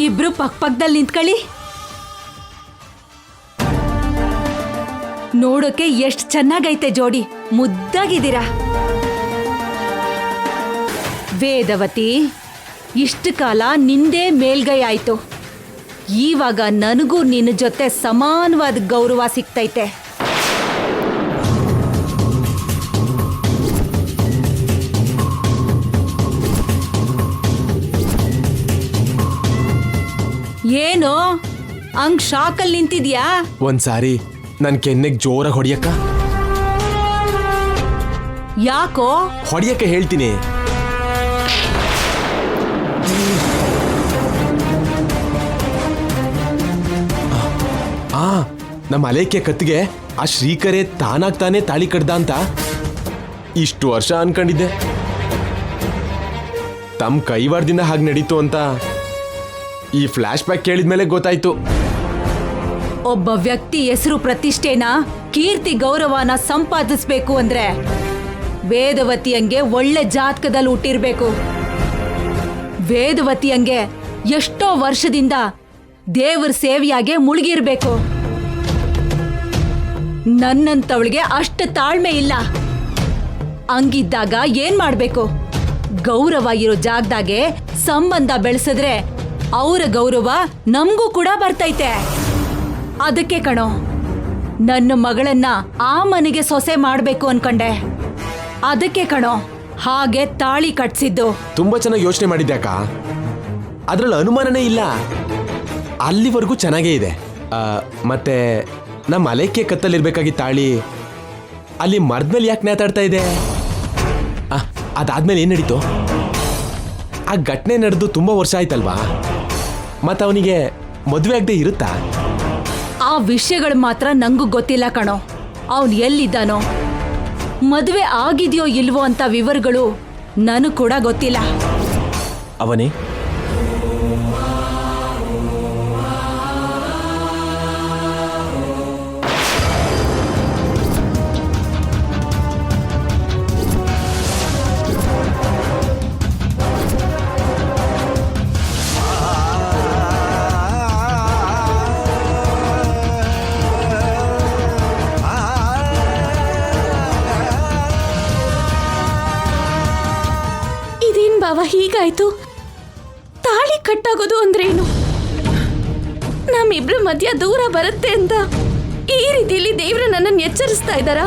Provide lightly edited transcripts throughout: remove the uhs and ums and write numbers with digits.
ಇಬ್ರು ಪಕ್ಕದಲ್ಲಿ ನಿಂತ್ಕೊಳ್ಳಿ. ನೋಡೋಕೆ ಎಷ್ಟು ಚೆನ್ನಾಗೈತೆ ಜೋಡಿ, ಮುದ್ದಾಗಿದ್ದೀರಾ. ವೇದವತಿ, ಇಷ್ಟು ಕಾಲ ನಿಂದೇ ಮೇಲ್ಗೈ ಆಯ್ತು. ಈವಾಗ ನನಗೂ ನಿನ್ನ ಜೊತೆ ಸಮಾನವಾದ ಗೌರವ ಸಿಗ್ತೈತೆ. ಏನು ಹಂಗ್ ಶಾಕಲ್ಲಿ ನಿಂತಿದ್ಯಾ? ಒಂದ್ಸಾರಿ ನನ್ ಕೆನ್ನೆಗ್ ಜೋರಾಗಿ ಹೊಡಿಯಕ್ಕ. ಯಾಕೋ? ಹೊಡಿಯಕ್ಕೆ ಹೇಳ್ತೀನಿ. ನಮ್ಮ ಅಲೇಖ್ಯ ಕತ್ತಿಗೆ ಆ ಶ್ರೀಕರೇ ತಾನಾಗ್ತಾನೆ ತಾಳಿ ಕಡ್ದ ಅಂತ ಇಷ್ಟು ವರ್ಷ ಅನ್ಕೊಂಡಿದ್ದೆ. ತಮ್ಮ ಕೈವಾರದಿಂದ ಹಾಗೆ ನಡೀತು ಅಂತ ಈ ಫ್ಲಾಶ್ ಬ್ಯಾಕ್ ಕೇಳಿದ್ಮೇಲೆ ಗೊತ್ತಾಯ್ತು. ಒಬ್ಬ ವ್ಯಕ್ತಿ ಹೆಸರು ಪ್ರತಿಷ್ಠೆನ, ಕೀರ್ತಿ ಗೌರವನ ಸಂಪಾದಿಸ್ಬೇಕು ಅಂದ್ರೆ ವೇದವತಿಯಂಗೆ ಒಳ್ಳೆ ಜಾತಕದಲ್ಲಿ ಹುಟ್ಟಿರ್ಬೇಕು. ವೇದವತಿಯಂಗೆ ಎಷ್ಟೋ ವರ್ಷದಿಂದ ದೇವರ ಸೇವೆಯಾಗೆ ಮುಳುಗಿರ್ಬೇಕು. ನನ್ನಂತವಳಿಗೆ ಅಷ್ಟು ತಾಳ್ಮೆ ಇಲ್ಲ. ಹಂಗಿದ್ದಾಗ ಏನ್ ಮಾಡ್ಬೇಕು? ಗೌರವ ಇರೋ ಜಾಗದಾಗೆ ಸಂಬಂಧ ಬೆಳೆಸಿದ್ರೆ ಅವರ ಗೌರವ ನಮಗೂ ಕೂಡ ಬರ್ತೈತೆ. ಅದಕ್ಕೆ ಕಣೋ ನನ್ನ ಮಗಳನ್ನ ಆ ಮನೆಗೆ ಸೊಸೆ ಮಾಡ್ಬೇಕು ಅನ್ಕೊಂಡೆ. ಅದಕ್ಕೆ ಕಣೋ ಹಾಗೆ ತಾಳಿ ಕಟ್ಸಿದ್ದು. ತುಂಬಾ ಚೆನ್ನಾಗಿ ಯೋಚನೆ ಮಾಡಿದ್ಯಾಕ, ಅದ್ರಲ್ಲಿ ಅನುಮಾನನೇ ಇಲ್ಲ. ಅಲ್ಲಿವರೆಗೂ ಚೆನ್ನಾಗೇ ಇದೆ. ಮತ್ತೆ ನಮ್ಮ ಅಲೇಖ್ಯ ಕತ್ತಲ್ಲಿರ್ಬೇಕಾಗಿ ತಾಳಿ ಅಲ್ಲಿ ಮರದ್ಮೇಲೆ ಯಾಕೆ ನೇತಾಡ್ತಾ ಇದೆ? ಅದಾದ್ಮೇಲೆ ಏನ್ ನಡೀತು? ಆ ಘಟನೆ ನಡೆದು ತುಂಬಾ ವರ್ಷ ಆಯ್ತಲ್ವಾ? ಮತ್ತ ಅವನಿಗೆ ಮದುವೆ ಆಗದೆ ಇರುತ್ತಾ? ಆ ವಿಷಯಗಳು ಮಾತ್ರ ನಂಗೂ ಗೊತ್ತಿಲ್ಲ ಕಣೋ. ಅವನ್ ಎಲ್ಲಿದ್ದಾನೋ, ಮದುವೆ ಆಗಿದೆಯೋ ಇಲ್ವೋ ಅಂತ ವಿವರಗಳು ನನಗೂ ಕೂಡ ಗೊತ್ತಿಲ್ಲ. ಅವನೇ ಬಾವ ಹೀಗಾಯ್ತು? ತಾಳಿ ಕಟ್ಟಾಗೋದು ಅಂದ್ರೇನು? ನಮ್ಮಿಬ್ರ ಮಧ್ಯ ದೂರ ಬರುತ್ತೆ ಅಂತ ಈ ರೀತಿಯಲ್ಲಿ ದೇವ್ರು ನನ್ನನ್ನು ಎಚ್ಚರಿಸ್ತಾ ಇದ್ದಾರಾ?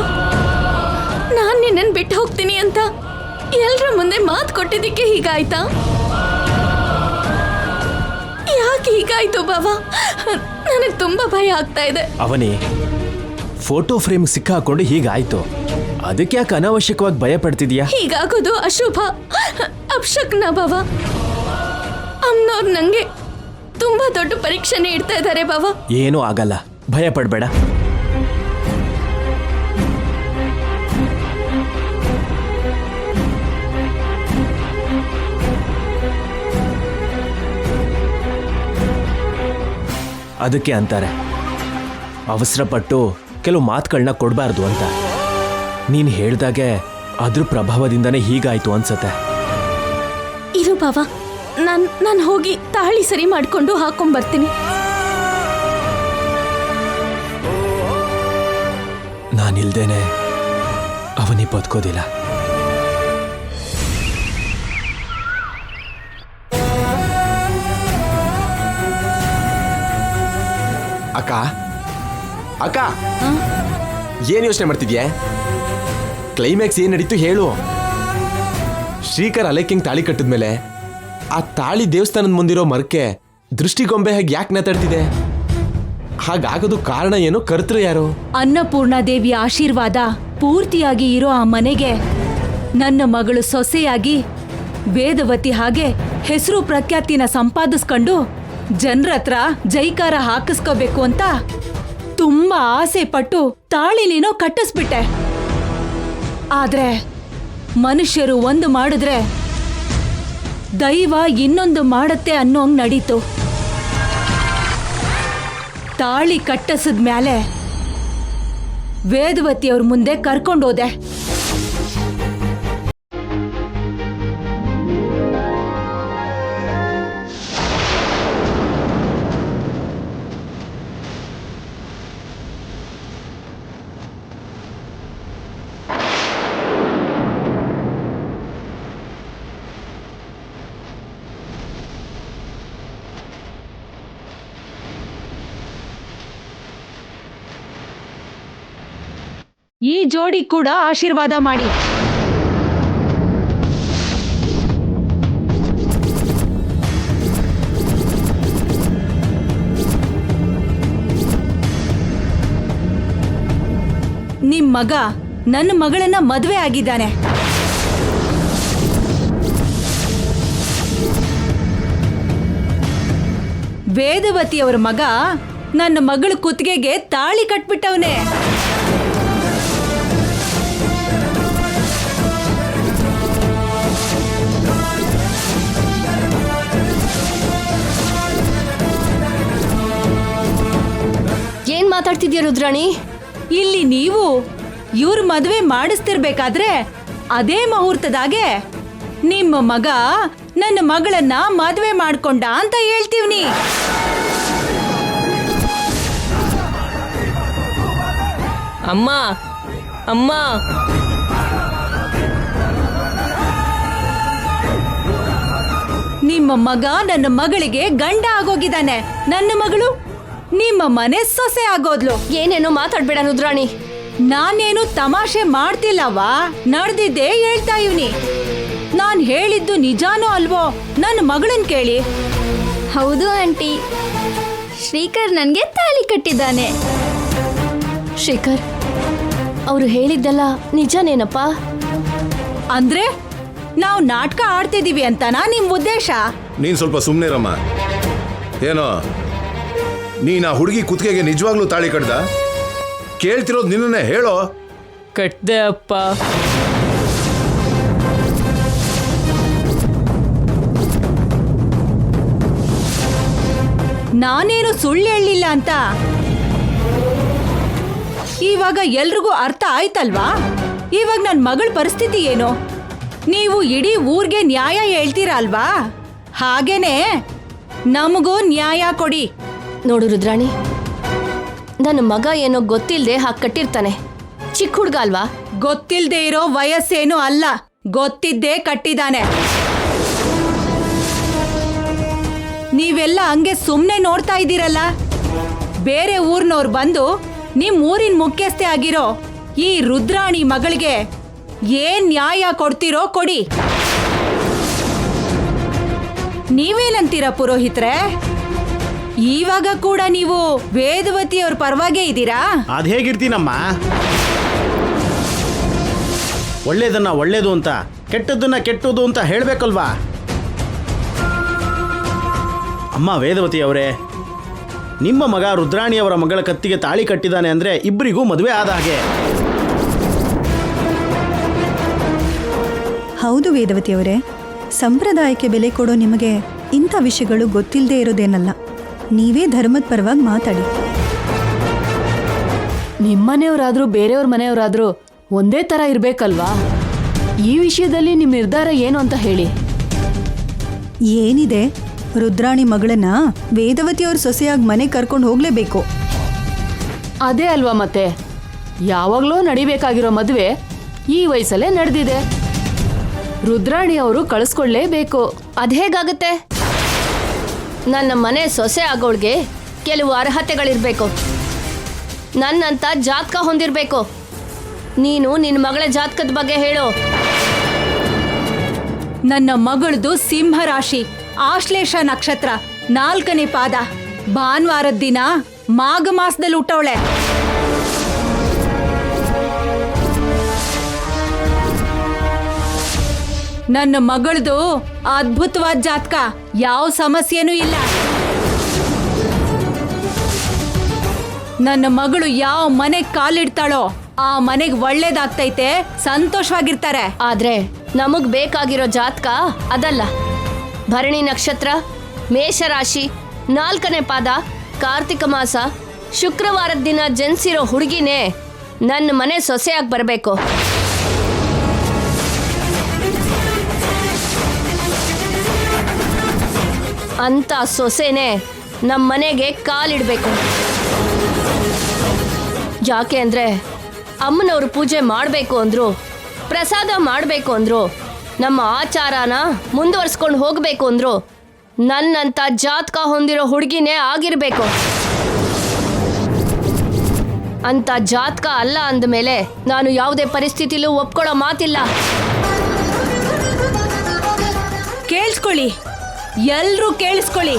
ನಾನ್ ನಿನ್ನನ್ನು ಬಿಟ್ಟು ಹೋಗ್ತೀನಿ ಅಂತ ಎಲ್ರ ಮುಂದೆ ಮಾತು ಕೊಟ್ಟಿದ್ದಕ್ಕೆ ಹೀಗಾಯ್ತಾ? ಯಾಕೆ ಹೀಗಾಯ್ತು ಬಾವ? ನನಗೆ ತುಂಬಾ ಭಯ ಆಗ್ತಾ ಇದೆ. ಅವನೇ ಫೋಟೋ ಫ್ರೇಮ್ ಸಿಕ್ಕಾಕೊಂಡು ಹೀಗಾಯ್ತು, ಅದಕ್ಕೆ ಯಾಕೆ ಅನಾವಶ್ಯಕವಾಗಿ ಭಯ ಪಡ್ತಿದ್ಯಾ? ಹೀಗಾಗೋದು ಅಶುಭ, ಅಪಶಕ್ನ ಬಾವ. ಅಮ್ನವ್ರು ನಂಗೆ ತುಂಬಾ ದೊಡ್ಡ ಪರೀಕ್ಷೆನೇ ಇಡ್ತಾ ಇದ್ದಾರೆ ಬಾವ. ಏನೂ ಆಗಲ್ಲ, ಭಯ ಪಡ್ಬೇಡ. ಅದಕ್ಕೆ ಅಂತಾರೆ ಅವಸರಪಟ್ಟು ಕೆಲವು ಮಾತುಗಳನ್ನ ಕೊಡಬಾರ್ದು ಅಂತ. ನೀನು ಹೇಳ್ದಾಗೆ ಅದ್ರ ಪ್ರಭಾವದಿಂದನೇ ಹೀಗಾಯ್ತು ಅನ್ಸತ್ತೆ. ಇರು ಬಾವ, ನಾನು ಹೋಗಿ ತಾಳಿ ಸರಿ ಮಾಡ್ಕೊಂಡು ಹಾಕೊಂಡ್ಬರ್ತೀನಿ. ನಾನಿಲ್ದೇನೆ ಅವನಿ ಬದುಕೋದಿಲ್ಲ. ಅಕ್ಕ ಅಕ್ಕ, ಏನ್ ಯೋಚನೆ ಮಾಡ್ತಿದ್ಯಾ? ಕ್ಲೈಮ್ಯಾಕ್ಸ್ ಏನ್ ನಡೀತು ಹೇಳು. ಶ್ರೀಕರ್ ಅಲೇಖ್ಯಂಗ್ ತಾಳಿ ಕಟ್ಟಿದ್ಮೇಲೆ ಆ ತಾಳಿ ದೇವಸ್ಥಾನದ ಮುಂದಿರೋ ಮರಕ್ಕೆ ದೃಷ್ಟಿಗೊಂಬೆ ಹಾಗೆ ಯಾಕೆ ನೇತಾಡ್ತಿದೆ? ಹಾಗಾಗೋದು ಕಾರಣ ಏನು? ಕರ್ತೃ ಯಾರು? ಅನ್ನಪೂರ್ಣ ದೇವಿಯ ಆಶೀರ್ವಾದ ಪೂರ್ತಿಯಾಗಿ ಇರೋ ಆ ಮನೆಗೆ ನನ್ನ ಮಗಳು ಸೊಸೆಯಾಗಿ ವೇದವತಿ ಹಾಗೆ ಹೆಸರು ಪ್ರಖ್ಯಾತಿನ ಸಂಪಾದಿಸ್ಕೊಂಡು ಜನರ ಹತ್ರ ಜೈಕಾರ ಹಾಕಿಸ್ಕೋಬೇಕು ಅಂತ ತುಂಬಾ ಆಸೆ ಪಟ್ಟು ತಾಳಿನೇನೋ ಕಟ್ಟಿಸ್ಬಿಟ್ಟೆ. ಆದ್ರೆ ಮನುಷ್ಯರು ಒಂದು ಮಾಡಿದ್ರೆ ದೈವ ಇನ್ನೊಂದು ಮಾಡತ್ತೆ ಅನ್ನೋಂಗ್ ನಡೀತು. ತಾಳಿ ಕಟ್ಟಿಸಿದ್ಮೇಲೆ ವೇದವತಿಯವ್ರ ಮುಂದೆ ಕರ್ಕೊಂಡೋದೆ. ಈ ಜೋಡಿ ಕೂಡ ಆಶೀರ್ವಾದ ಮಾಡಿ. ನಿಮ್ ಮಗ ನನ್ನ ಮಗಳನ್ನ ಮದ್ವೆ ಆಗಿದ್ದಾನೆ. ವೇದವತಿಯವರ ಮಗ ನನ್ನ ಮಗಳ ಕುತ್ತಿಗೆಗೆ ತಾಳಿ ಕಟ್ಬಿಟ್ಟವನೆ. ಏನ್ ಮಾತಾಡ್ತಿದ್ಯಾ ರುದ್ರಾಣಿ? ಇಲ್ಲಿ ನೀವು ಇವ್ರ ಮದುವೆ ಮಾಡಿಸ್ತಿರ್ಬೇಕಾದ್ರೆ ಅದೇ ಮುಹೂರ್ತದಾಗೆ ನಿಮ್ಮ ಮಗ ನನ್ನ ಮಗಳನ್ನ ಮದುವೆ ಮಾಡ್ಕೊಂಡ ಅಂತ ಹೇಳ್ತೀವ್ನಿ. ಅಮ್ಮ ಅಮ್ಮ ನಿಮ್ಮ ಮಗ ನನ್ನ ಮಗಳಿಗೆ ಗಂಡ ಆಗೋಗಿದ್ದಾನೆ. ನನ್ನ ಮಗಳು ನಿಮ್ಮ ಮನೆ ಸೊಸೆ ಆಗೋದ್ಲು. ಏನೇನೋ ಮಾತಾಡ್ಬೇಡ ರುದ್ರಾಣಿ. ನಾನೇನು ತಮಾಷೆ ಮಾಡ್ತಿಲ್ಲವಾ, ನಡೆದಿದ್ದೇ ಹೇಳ್ತಾ ಇವ್ನಿ. ನಾನ್ ಹೇಳಿದ್ದು ನಿಜಾನೋ ಅಲ್ವೋ ನನ್ನ ಮಗಳನ್ ಕೇಳಿ. ಹೌದು ಆಂಟಿ, ಶ್ರೀಕರ್ ನನ್ಗೆ ತಾಳಿ ಕಟ್ಟಿದ್ದಾನೆ. ಶ್ರೀಕರ್ ಅವರು ಹೇಳಿದ್ದೆಲ್ಲ ನಿಜನೇನಪ್ಪ? ಅಂದ್ರೆ ನಾವು ನಾಟಕ ಆಡ್ತಿದೀವಿ ಅಂತನಾ ನಿಮ್ ಉದ್ದೇಶ? ನೀನ್ ಸ್ವಲ್ಪ ಸುಮ್ಮನಿರಮ್ಮ. ಏನೋ ನೀನ್ ಆ ಹುಡುಗಿ ಕುತ್ತಿಗೆಗೆ ನಿಜವಾಗ್ಲೂ ತಾಳಿ ಕಟ್ದ? ಕೇಳ್ತಿರೋದು ನಿನ್ನೇ ಹೇಳೋ. ಕಟ್ದೆ ಅಪ್ಪ. ನಾನೇನು ಸುಳ್ಳು ಹೇಳಲಿಲ್ಲ ಅಂತ ಇವಾಗ ಎಲ್ರಿಗೂ ಅರ್ಥ ಆಯ್ತಲ್ವಾ? ಇವಾಗ ನನ್ನ ಮಗಳ ಪರಿಸ್ಥಿತಿ ಏನು? ನೀವು ಇಡೀ ಊರ್ಗೆ ನ್ಯಾಯ ಹೇಳ್ತೀರಾ ಅಲ್ವಾ? ಹಾಗೇನೆ ನಮಗೂ ನ್ಯಾಯ ಕೊಡಿ. ನೋಡು ರುದ್ರಾಣಿ, ನನ್ನ ಮಗ ಏನೋ ಗೊತ್ತಿಲ್ಲದೆ ಹಾಗೆ ಕಟ್ಟಿರ್ತಾನೆ. ಚಿಕ್ಕ ಹುಡುಗ ಅಲ್ವಾ? ಗೊತ್ತಿಲ್ದೇ ಇರೋ ವಯಸ್ಸೇನು ಅಲ್ಲ, ಗೊತ್ತಿದ್ದೇ ಕಟ್ಟಿದಾನೆ. ನೀವೆಲ್ಲ ಹಂಗೆ ಸುಮ್ಮನೆ ನೋಡ್ತಾ ಇದ್ದೀರಲ್ಲ. ಬೇರೆ ಊರ್ನವ್ರು ಬಂದು ನಿಮ್ ಊರಿನ ಮುಖ್ಯಸ್ಥೆ ಆಗಿರೋ ಈ ರುದ್ರಾಣಿ ಮಗಳಿಗೆ ಏನ್ ನ್ಯಾಯ ಕೊಡ್ತಿರೋ ಕೊಡಿ. ನೀವೇನಂತೀರ ಪುರೋಹಿತ್ರೆ? ಇವಾಗ ಕೂಡ ನೀವು ವೇದವತಿಯವ್ರ ಪರವಾಗೇ ಇದ್ದೀರಾ? ಅದು ಹೇಗಿರ್ತೀನಮ್ಮ? ಒಳ್ಳೇದನ್ನ ಒಳ್ಳೇದು ಅಂತ, ಕೆಟ್ಟದ್ದನ್ನ ಕೆಟ್ಟದ್ದು ಅಂತ ಹೇಳಬೇಕಲ್ವಾ? ಅಮ್ಮ ವೇದವತಿ ಅವರೇ, ನಿಮ್ಮ ಮಗ ರುದ್ರಾಣಿಯವರ ಮಗಳ ಕತ್ತಿಗೆ ತಾಳಿ ಕಟ್ಟಿದ್ದಾನೆ ಅಂದರೆ ಇಬ್ಬರಿಗೂ ಮದುವೆ ಆದ ಹಾಗೆ. ಹೌದು ವೇದವತಿಯವರೇ, ಸಂಪ್ರದಾಯಕ್ಕೆ ಬೆಲೆ ಕೊಡೋ ನಿಮಗೆ ಇಂಥ ವಿಷಯಗಳು ಗೊತ್ತಿಲ್ಲದೆ ಇರೋದೇನಲ್ಲ. ನೀವೇ ಧರ್ಮದ ಪರವಾಗಿ ಮಾತಾಡಿ. ನಿಮ್ಮನೆಯವರಾದ್ರೂ ಬೇರೆಯವ್ರ ಮನೆಯವರಾದ್ರೂ ಒಂದೇ ಥರ ಇರಬೇಕಲ್ವಾ? ಈ ವಿಷಯದಲ್ಲಿ ನಿಮ್ಮ ನಿರ್ಧಾರ ಏನು ಅಂತ ಹೇಳಿ. ಏನಿದೆ, ರುದ್ರಾಣಿ ಮಗಳನ್ನ ವೇದವತಿಯವ್ರ ಸೊಸೆಯಾಗಿ ಮನೆ ಕರ್ಕೊಂಡು ಹೋಗ್ಲೇಬೇಕು. ಅದೇ ಅಲ್ವಾ ಮತ್ತೆ? ಯಾವಾಗಲೂ ನಡಿಬೇಕಾಗಿರೋ ಮದುವೆ ಈ ವಯಸ್ಸಲ್ಲೇ ನಡೆದಿದೆ. ರುದ್ರಾಣಿ ಅವರು ಕಳಿಸ್ಕೊಳ್ಳೇಬೇಕು. ಅದೇಗಾಗುತ್ತೆ? ನನ್ನ ಮನೆ ಸೊಸೆ ಆಗೋಳ್ಗೆ ಕೆಲವು ಅರ್ಹತೆಗಳಿರ್ಬೇಕು. ನನ್ನಂತ ಜಾತಕ ಹೊಂದಿರಬೇಕು. ನೀನು ನಿನ್ನ ಮಗಳ ಜಾತಕದ ಬಗ್ಗೆ ಹೇಳು. ನನ್ನ ಮಗಳದು ಸಿಂಹರಾಶಿ, ಆಶ್ಲೇಷ ನಕ್ಷತ್ರ, 4ನೇ ಪಾದ, ಭಾನುವಾರದ ದಿನ ಮಾಘ ಮಾಸದಲ್ಲಿ ಹುಟ್ಟವಳೆ. ನನ್ನ ಮಗಳದು ಅದ್ಭುತವಾದ ಜಾತಕ, ಯಾವ ಸಮಸ್ಯೆನೂ ಇಲ್ಲ. ನನ್ನ ಮಗಳು ಯಾವ ಮನೆಗೆ ಕಾಲಿಡ್ತಾಳೋ ಆ ಮನೆಗೆ ಒಳ್ಳೇದಾಗ್ತೈತೆ, ಸಂತೋಷವಾಗಿರ್ತಾರೆ. ಆದ್ರೆ ನಮಗ್ ಬೇಕಾಗಿರೋ ಜಾತಕ ಅದಲ್ಲ. ಭರಣಿ ನಕ್ಷತ್ರ, ಮೇಷರಾಶಿ, 4ನೇ ಪಾದ, ಕಾರ್ತಿಕ ಮಾಸ, ಶುಕ್ರವಾರದ ದಿನ ಜನಿಸಿರೋ ಹುಡುಗಿನೇ ನನ್ನ ಮನೆ ಸೊಸೆಯಾಗಿ ಬರಬೇಕು. ಅಂತ ಸೊಸೆನೇ ನಮ್ಮ ಮನೆಗೆ ಕಾಲಿಡಬೇಕು. ಯಾಕೆ ಅಂದರೆ ಅಮ್ಮನವರು ಪೂಜೆ ಮಾಡಬೇಕು ಅಂದರು, ಪ್ರಸಾದ ಮಾಡಬೇಕು ಅಂದರು, ನಮ್ಮ ಆಚಾರನ ಮುಂದುವರ್ಸ್ಕೊಂಡು ಹೋಗಬೇಕು ಅಂದರು ನನ್ನಂಥ ಜಾತಕ ಹೊಂದಿರೋ ಹುಡುಗಿನೇ ಆಗಿರಬೇಕು. ಅಂತ ಜಾತಕ ಅಲ್ಲ ಅಂದಮೇಲೆ ನಾನು ಯಾವುದೇ ಪರಿಸ್ಥಿತಿಲೂ ಒಪ್ಕೊಳ್ಳೋ ಮಾತಿಲ್ಲ. ಕೇಳಿಸ್ಕೊಳ್ಳಿ, ಎಲ್ರೂ ಕೇಳಿಸ್ಕೊಳ್ಳಿ.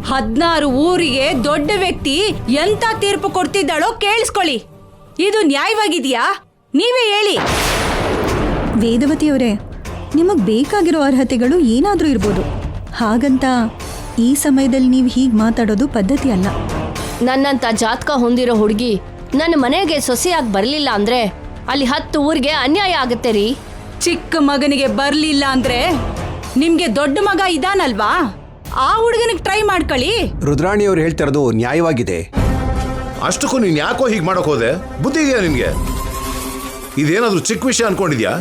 16 ಊರಿಗೆ ದೊಡ್ಡ ವ್ಯಕ್ತಿ ಎಂತ ತೀರ್ಪು ಕೊಡ್ತಿದ್ದಾಳೋ ಕೇಳಿಸ್ಕೊಳ್ಳಿ. ಇದು ನ್ಯಾಯವಾಗಿದೆಯಾ? ನೀವೇ ಹೇಳಿ. ವೇದವತಿಯವರೇ, ನಿಮಗೆ ಬೇಕಾಗಿರೋ ಅರ್ಹತೆಗಳು ಏನಾದರೂ ಇರ್ಬೋದು. ಹಾಗಂತ ಈ ಸಮಯದಲ್ಲಿ ನೀವು ಹೀಗೆ ಮಾತಾಡೋದು ಪದ್ಧತಿ ಅಲ್ಲ. ನನ್ನಂತ ಜಾತಕ ಹೊಂದಿರೋ ಹುಡುಗಿ ನನ್ನ ಮನೆಗೆ ಸೊಸೆಯಾಗಿ ಬರಲಿಲ್ಲ ಅಂದ್ರೆ ಅಲ್ಲಿ 10 ಊರಿಗೆ ಅನ್ಯಾಯ ಆಗುತ್ತೆ ರೀ. ಚಿಕ್ಕ ಮಗನಿಗೆ ಬರ್ಲಿಲ್ಲ ಅಂದ್ರೆ ನಿಮ್ಗೆ ದೊಡ್ಡ ಮಗ ಇದಾನಲ್ವಾ, ಆ ಹುಡುಗನಿಗೆ ಟ್ರೈ ಮಾಡ್ಕೊಳ್ಳಿ. ರುದ್ರಾಣಿಯವ್ರು ಹೇಳ್ತಿರೋದು ನ್ಯಾಯವಾಗಿದೆ. ಅಷ್ಟಕ್ಕೂ ನೀನ್ ಯಾಕೋ ಹೀಗೆ ಮಾಡಕ್ ಹೋದೆ? ಬುದ್ಧಿ ಇದೆಯಾ ನಿನ್ಗೆ? ಇದೇನಾದ್ರೂ ಚಿಕ್ಕ ವಿಷಯ ಅನ್ಕೊಂಡಿದ್ಯಾ?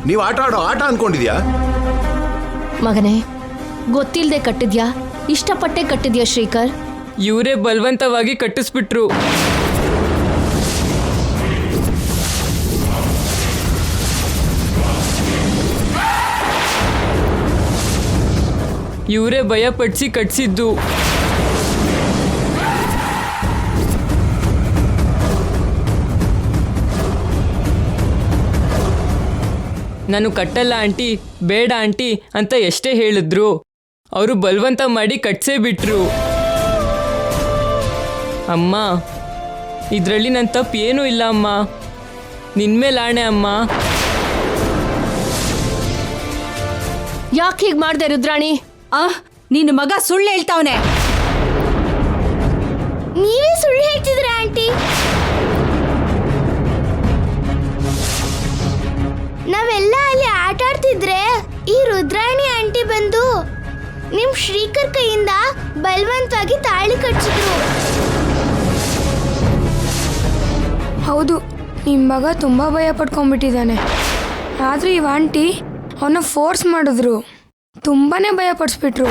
ನೀವು ಆಟ ಆಡೋ ಆಟ ಅನ್ಕೊಂಡಿದ್ಯಾ? ಮಗನೇ, ಗೊತ್ತಿಲ್ಲದೆ ಕಟ್ಟಿದ್ಯಾ, ಇಷ್ಟಪಟ್ಟೆ ಕಟ್ಟಿದ್ಯಾ ಶ್ರೀಕರ್? ಇವರೇ ಬಲವಂತವಾಗಿ ಕಟ್ಟಿಸ್ಬಿಟ್ರು. ಇವರೇ ಭಯ ಪಡಿಸಿ ಕಟ್ಸಿದ್ದು. ನಾನು ಕಟ್ಟಲ್ಲ ಆಂಟಿ, ಬೇಡ ಆಂಟಿ ಅಂತ ಎಷ್ಟೇ ಹೇಳಿದ್ರು ಅವರು ಬಲವಂತ ಮಾಡಿ ಕಟ್ಸೇ ಬಿಟ್ರು. ಅಮ್ಮ, ಇದರಲ್ಲಿ ನನ್ನ ತಪ್ಪು ಏನೂ ಇಲ್ಲ ಅಮ್ಮ, ನಿನ್ಮೇಲೆ ಆಣೆ ಅಮ್ಮ. ಯಾಕೆ ಹೀಗೆ ಮಾಡ್ದೆ ರುದ್ರಾಣಿ? ನಿನ್ನ ಮಗ ಸುಳ್ಳು ಹೇಳ್ತಾವನೆ. ನೀವೇ ಸುಳ್ಳು ಹೇಳ್ತಿದ್ರ ಆಂಟಿ? ನಾವೆಲ್ಲ ಅಲ್ಲಿ ಆಟ ಆಡ್ತಿದ್ರೆ ಈ ರುದ್ರಾಣಿ ಆಂಟಿ ಬಂದು ನಿಮ್ ಶ್ರೀಕರ್ ಕೈಯಿಂದ ಬಲವಂತವಾಗಿ ತಾಳಿ ಕಟ್ಸಿದ್ರು. ಹೌದು, ನಿಮ್ಮ ಮಗ ತುಂಬ ಭಯ ಪಡ್ಕೊಂಡ್ಬಿಟ್ಟಿದ್ದಾನೆ. ಆದ್ರೆ ಈ ಆಂಟಿ ಅವನ್ನ ಫೋರ್ಸ್ ಮಾಡಿದ್ರು, ತುಂಬಾನೇ ಭಯ ಪಡಿಸ್ಬಿಟ್ರು.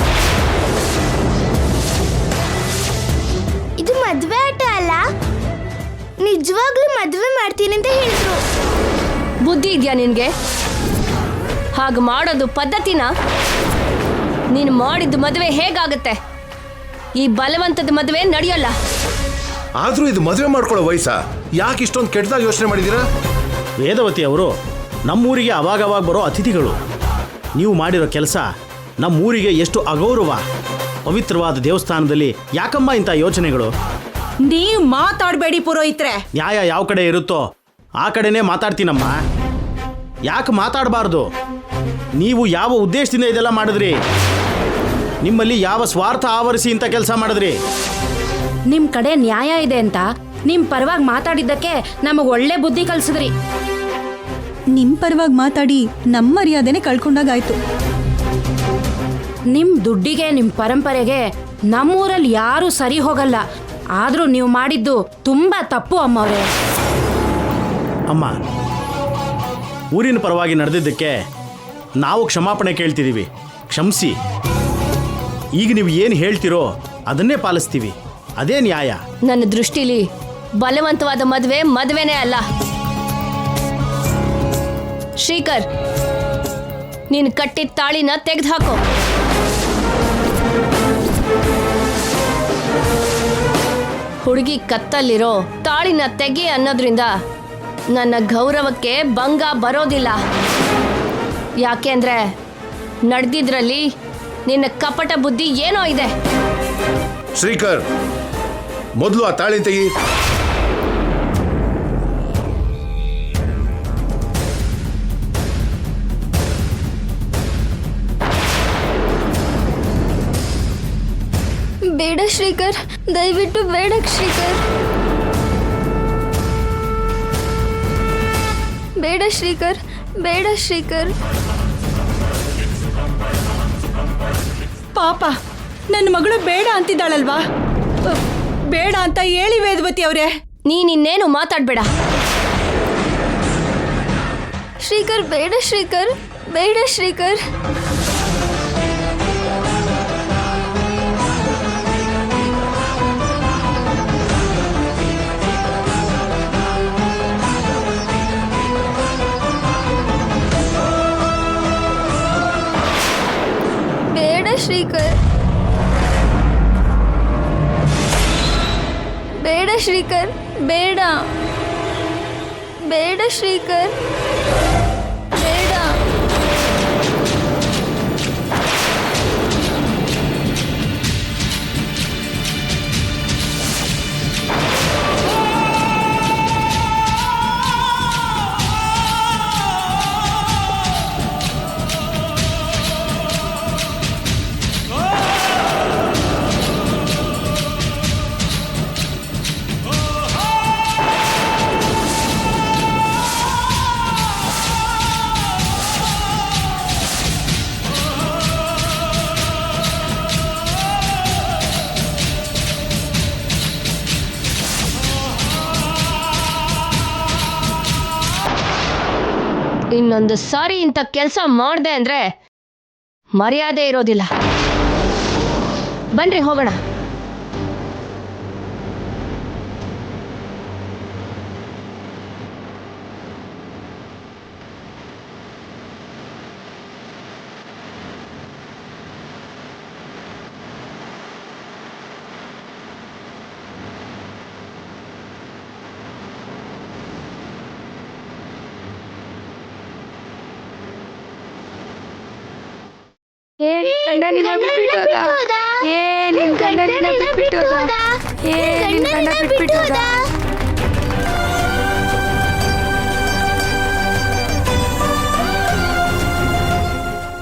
ಇದು ಮದ್ವೆ ಆಟ ಅಲ್ಲ, ನಿಜವಾಗ್ಲೂ ಮದ್ವೆ ಮಾಡ್ತೀನಿ ಅಂತ ಹೇಳಿದ್ರು. ಬುದ್ಧಿ ಇದೆಯಾ ನಿನ್ಗೆ? ಹಾಗೆ ಮಾಡೋದು ಪದ್ಧತಿನ? ನೀನು ಮಾಡಿದ್ದು ಮದುವೆ ಹೇಗಾಗುತ್ತೆ? ಈ ಬಲವಂತದ ಮದುವೆ ನಡೆಯಲ್ಲ. ಆದ್ರೂ ಇದು ಮದುವೆ ಮಾಡ್ಕೊಳ್ಳೋ ವಯಸ್ಸಾ? ಯಾಕೆ ಇಷ್ಟೊಂದು ಕೆಟ್ಟದಾಗ ಯೋಚನೆ ಮಾಡಿದ್ದೀರಾ? ವೇದವತಿ ಅವರು ನಮ್ಮೂರಿಗೆ ಅವಾಗವಾಗ ಬರೋ ಅತಿಥಿಗಳು. ನೀವು ಮಾಡಿರೋ ಕೆಲಸ ನಮ್ಮೂರಿಗೆ ಎಷ್ಟು ಅಗೌರವ. ಪವಿತ್ರವಾದ ದೇವಸ್ಥಾನದಲ್ಲಿ ಯಾಕಮ್ಮ ಇಂಥ ಯೋಚನೆಗಳು? ನೀವ್ ಮಾತಾಡಬೇಡಿ ಪುರೋಹಿತ್ರೆ. ನ್ಯಾಯ ಯಾವ ಕಡೆ ಇರುತ್ತೋ ಆ ಕಡೆನೇ ಮಾತಾಡ್ತೀನಮ್ಮ. ಯಾಕೆ ಮಾತಾಡಬಾರ್ದು? ನೀವು ಯಾವ ಉದ್ದೇಶದಿಂದ ಇದೆಲ್ಲ ಮಾಡಿದ್ರಿ? ನಿಮ್ಮಲ್ಲಿ ಯಾವ ಸ್ವಾರ್ಥ ಆವರಿಸಿ ಇಂಥ ಕೆಲಸ ಮಾಡಿದ್ರಿ? ನಿಮ್ ಕಡೆ ನ್ಯಾಯ ಇದೆ ಅಂತ ನಿಮ್ ಪರವಾಗಿ ಮಾತಾಡಿದ್ದಕ್ಕೆ ನಮಗ್ ಒಳ್ಳೆ ಬುದ್ಧಿ ಕಲ್ಸಿದ್ರಿ. ನಿಮ್ಮ ಪರವಾಗಿ ಮಾತಾಡಿ ನಮ್ಮ ಮರ್ಯಾದೆನೆ ಕಳ್ಕೊಂಡಾಗಾಯ್ತು. ನಿಮ್ ದುಡ್ಡಿಗೆ ನಿಮ್ ಪರಂಪರೆಗೆ ನಮ್ಮೂರಲ್ಲಿ ಯಾರೂ ಸರಿ ಹೋಗಲ್ಲ. ಆದ್ರೂ ನೀವು ಮಾಡಿದ್ದು ತುಂಬಾ ತಪ್ಪು ಅಮ್ಮವ್ರೆ. ಅಮ್ಮ, ಊರಿನ ಪರವಾಗಿ ನಡೆದಿದ್ದಕ್ಕೆ ನಾವು ಕ್ಷಮಾಪಣೆ ಕೇಳ್ತಿದ್ದೀವಿ, ಕ್ಷಮಿಸಿ. ಈಗ ನೀವು ಏನು ಹೇಳ್ತಿರೋ ಅದನ್ನೇ ಪಾಲಿಸ್ತೀವಿ, ಅದೇ ನ್ಯಾಯ. ನನ್ನ ದೃಷ್ಟಿಲಿ ಬಲವಂತವಾದ ಮದುವೆನೇ ಅಲ್ಲ. ಶ್ರೀಕರ್, ನೀನು ಕಟ್ಟಿದ ತಾಳಿನ ತೆಗೆದುಹಾಕೋ. ಹುಡುಗಿ ಕತ್ತಲ್ಲಿರೋ ತಾಳಿನ ತೆಗಿ ಅನ್ನೋದ್ರಿಂದ ನನ್ನ ಗೌರವಕ್ಕೆ ಭಂಗ ಬರೋದಿಲ್ಲ. ಯಾಕೆಂದ್ರೆ ನಡೆದಿದ್ರಲ್ಲಿ ನಿನ್ನ ಕಪಟ ಬುದ್ಧಿ ಏನೋ ಇದೆ. ಶ್ರೀಕರ್, ಮೊದಲು ಆ ತಾಳಿ ತೆಗಿ. ಬೇಡ ಶ್ರೀಕರ್, ದಯವಿಟ್ಟು ಬೇಡ ಶ್ರೀಕರ್. ಬೇಡ ಶ್ರೀಕರ್, ಬೇಡ ಶ್ರೀಕರ್. ಪಾಪ, ನನ್ನ ಮಗಳು ಬೇಡ ಅಂತಿದ್ದಾಳಲ್ವಾ? ಬೇಡ ಅಂತ ಹೇಳಿ ವೇದವತಿ ಅವರೇ. ನೀನಿನ್ನೇನು ಮಾತಾಡ್ಬೇಡ. ಶ್ರೀಕರ್, ಬೇಡ ಶ್ರೀಕರ್, ಬೇಡ ಶ್ರೀಕರ್. ಬೇಡ ಶ್ರೀಕರ್. ಶ್ರೀಕರ್, ಬೇಡ ಬೇಡ ಶ್ರೀಕರ್, ಬೇಡ. ಇನ್ನೊಂದು ಸಾರಿ ಇಂಥ ಕೆಲಸ ಮಾಡಿದೆ ಅಂದ್ರೆ ಮರ್ಯಾದೆ ಇರೋದಿಲ್ಲ. ಬನ್ರಿ ಹೋಗೋಣ.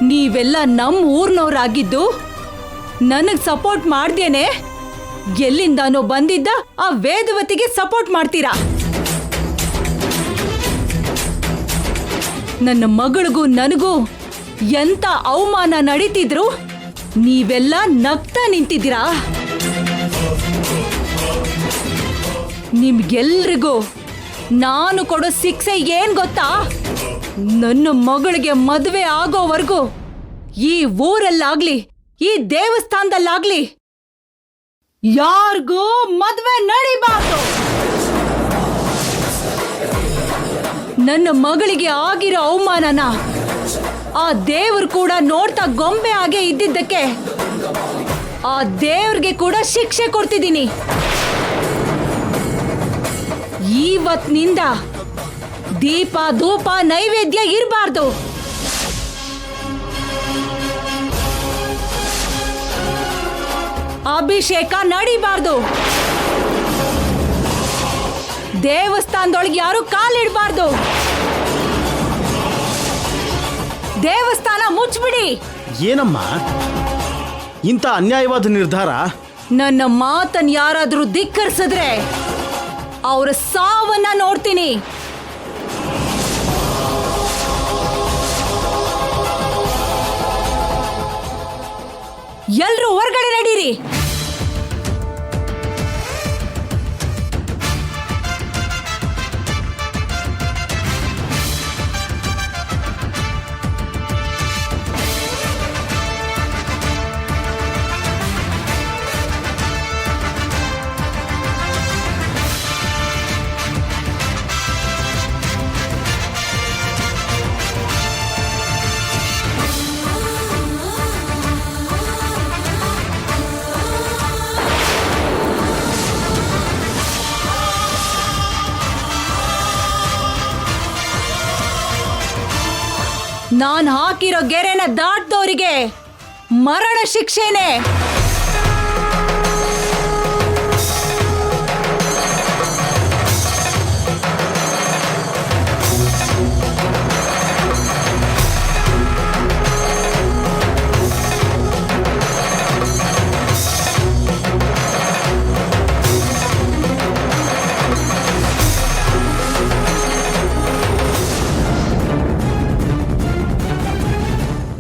ನೀವೆಲ್ಲ ನಮ್ಮ ಊರ್ನವ್ರಾಗಿದ್ದು ನನಗ್ ಸಪೋರ್ಟ್ ಮಾಡ್ದೇನೆ ಎಲ್ಲಿಂದಾನೋ ಬಂದಿದ್ದ ಆ ವೇದವತಿಗೆ ಸಪೋರ್ಟ್ ಮಾಡ್ತೀರಾ? ನನ್ನ ಮಗಳಿಗೂ ನನಗೂ ಎಂತ ಅವಮಾನ ನಡೀತಿದ್ರು ನೀವೆಲ್ಲ ನಗ್ತಾ ನಿಂತಿದ್ದೀರಾ? ನಿಮ್ಗೆಲ್ರಿಗೂ ನಾನು ಕೊಡೋ ಶಿಕ್ಷೆ ಏನ್ ಗೊತ್ತಾ? ನನ್ನ ಮಗಳಿಗೆ ಮದುವೆ ಆಗೋವರೆಗೂ ಈ ಊರಲ್ಲಾಗ್ಲಿ ಈ ದೇವಸ್ಥಾನದಲ್ಲಾಗ್ಲಿ ಯಾರಿಗೂ ಮದುವೆ ನಡಿಬಾರ್ದು. ನನ್ನ ಮಗಳಿಗೆ ಆಗಿರೋ ಅವಮಾನನ ಆ ದೇವ್ರು ಕೂಡ ನೋಡ್ತಾ ಗೊಂಬೆ ಹಾಗೆ ಇದ್ದಿದ್ದಕ್ಕೆ ಆ ದೇವ್ರಿಗೆ ಕೂಡ ಶಿಕ್ಷೆ ಕೊಡ್ತಿದ್ದೀನಿ. ಇವತ್ತಿನಿಂದ ದೀಪ ಧೂಪ ನೈವೇದ್ಯ ಇರಬಾರ್ದು. ಅಭಿಷೇಕ ನಡಿಬಾರ್ದು. ದೇವಸ್ಥಾನದೊಳಗೆ ಯಾರು ಕಾಲಿಡಬಾರ್ದು. ದೇವಸ್ಥಾನ ಮುಚ್ಚಿಬಿಡಿ. ಏನಮ್ಮ ಇಂಥ ಅನ್ಯಾಯವಾದ ನಿರ್ಧಾರ? ನನ್ನ ಮಾತನ್ ಯಾರಾದ್ರೂ ಧಿಕ್ಕರಿಸಿದ್ರೆ ಅವರ ಸಾವನ್ನ ನೋಡ್ತೀನಿ. ಎಲ್ರೂ ಹೊರಗಡೆ ನಡೀರಿ. ನಾನ್ ಹಾಕಿರೋ ಗೆರೆನ ದಾಟ್ದವರಿಗೆ ಮರಣ ಶಿಕ್ಷೆನೆ.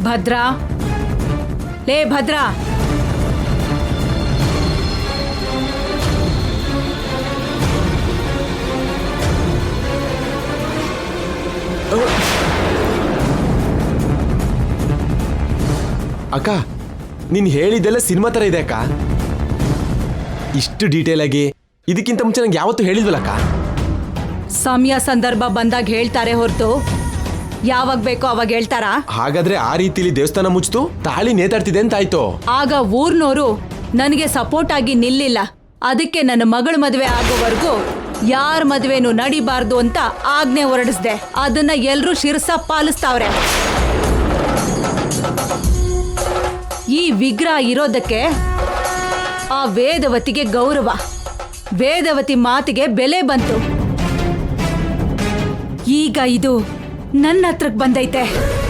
ಭದ್ರಾ, ಲೇ ಭದ್ರಾ, ಅಕ್ಕ ನೀನ್ ಹೇಳಿದ್ದೆಲ್ಲ ಸಿನಿಮಾ ತರ ಇದೆ ಅಕ್ಕ. ಇಷ್ಟು ಡೀಟೇಲ್ ಆಗಿ ಇದಕ್ಕಿಂತ ಮುಂಚೆ ನಂಗೆ ಯಾವತ್ತೂ ಹೇಳಿದ್ವಲ್ಲಕ್ಕ. ಸಮಯ ಸಂದರ್ಭ ಬಂದಾಗ ಹೇಳ್ತಾರೆ ಹೊರತು ಯಾವಾಗ ಬೇಕೋ ಅವಾಗ ಹೇಳ್ತಾರಾ? ಹಾಗಾದ್ರೆ ಆ ರೀತಿಲಿ ದೇವಸ್ಥಾನ ಮುಚ್ಚಿತು ತಾಳಿ ನೇತಾಡ್ತಿದೆ ಅಂತ ಆಯ್ತು. ಆಗ ಊರ್ನೋರು ನನಗೆ ಸಪೋರ್ಟ್ ಆಗಿ ನಿಲ್ಲಿಲ್ಲ. ಅದಕ್ಕೆ ನನ್ನ ಮಗಳ ಮದುವೆ ಆಗೋವರೆಗೂ ಯಾರ ಮದುವೆನೂ ನಡಿಬಾರ್ದು ಅಂತ ಆಜ್ಞೆ ಹೊರಡಿಸ್ದೆ. ಅದನ್ನ ಎಲ್ರೂ ಶಿರಸ ಪಾಲಿಸ್ತಾವ್ರೆ. ಈ ವಿಗ್ರಹ ಇರೋದಕ್ಕೆ ಆ ವೇದವತಿಗೆ ಗೌರವ, ವೇದವತಿ ಮಾತಿಗೆ ಬೆಲೆ ಬಂತು. ಈಗ ಇದು ನನ್ನ ಹತ್ರಕ್ಕೆ ಬಂದೈತೆ.